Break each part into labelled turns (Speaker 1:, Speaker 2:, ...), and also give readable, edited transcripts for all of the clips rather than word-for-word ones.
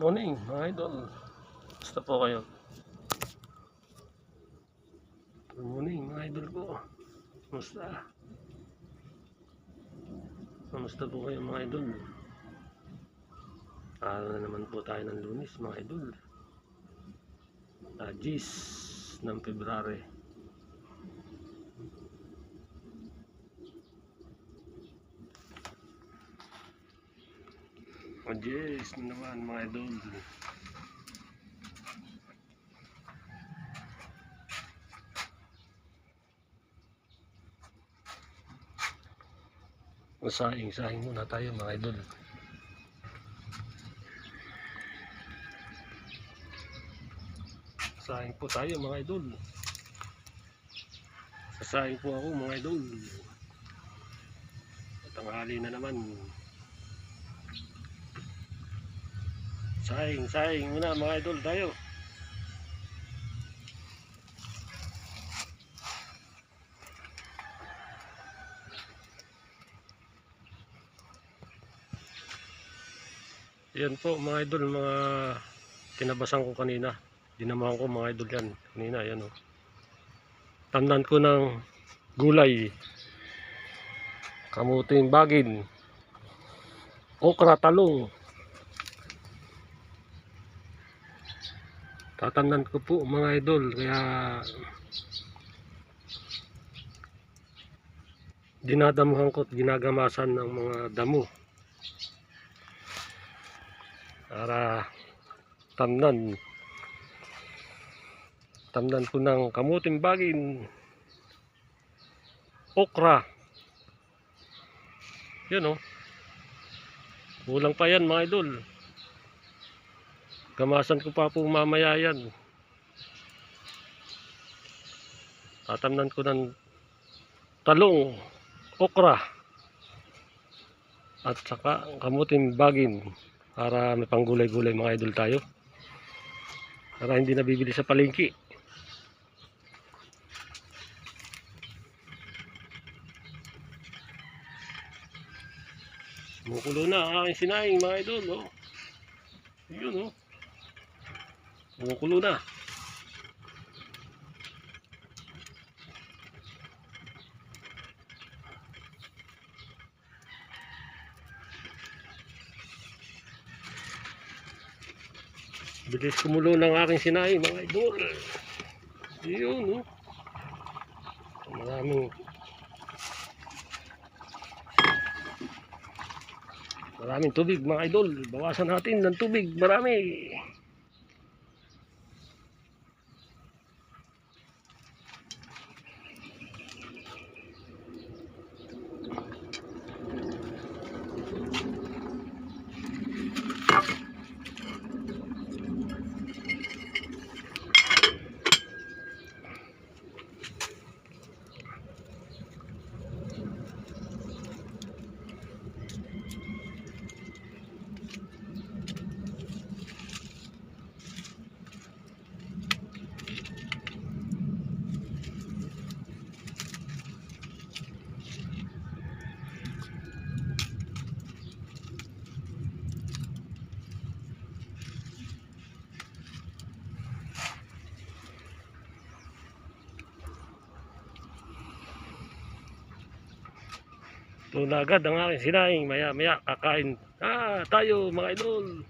Speaker 1: Morning mga idol. Basta po kayo. Good morning mga idol ko. Kumusta? Kumusta po kayo mga idol? Araw na naman po tayo ng Lunes mga idol. 10 ng February. Yes na naman mga idol. Masaing-saing muna tayo mga idol. Saing po tayo mga idol. Sasaing po ako mga idol. Tanghali na naman. Saing muna mga idol tayo. Yan po mga idol, mga kinabasan ko kanina. Dinamahan ko mga idol yan. Kanina yan o. Tamnan ko ng gulay. Kamuting bagin. Okra, talong. Tatamnan ko po mga idol. Kaya dinadamuhan ko at ginagamasan ng mga damo. Para tamnan ko ng kamuting bagin, okra. Yun o. Kulang pa yan mga idol. Gamasan ko pa po mamaya yan. Tatamnan ko ng talong, okra, at saka kamuting bagin. Para may panggulay-gulay mga idol tayo. Para hindi nabibili sa palengke. Kumukulo na ang aking sinaing mga idol. Oh. Yun oh. Kumukulo na. Bilis kumulo ng aking sinaing mga idol. Yun oh. Maraming tubig mga idol. Bawasan natin ng tubig. Marami. Ito na agad ang aking sinaing. Maya kakain tayo mga idol.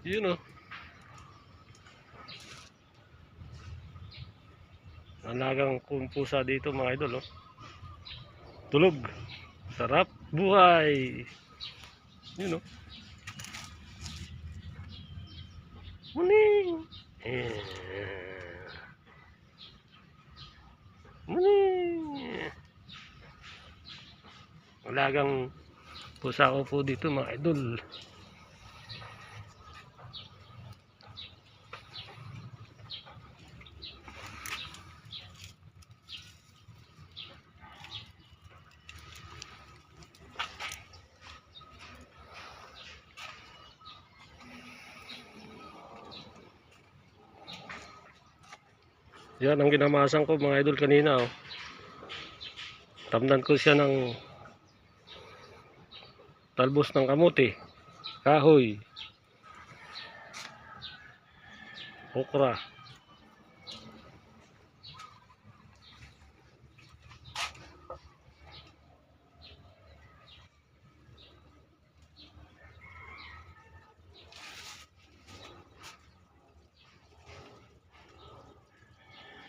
Speaker 1: Yun o. Nalagang kumpusa dito mga idol o. Tulog. Sarap buhay. Yun o. Morning. Morning. Alagang pusa ko po dito mga idol. Yan ang ginamasan ko mga idol kanina oh. Tamnan ko siya ng talbos ng kamote, kahoy, okra.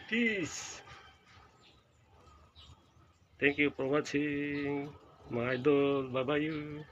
Speaker 1: Peace. Thank you for watching, mga idol. Bye bye you.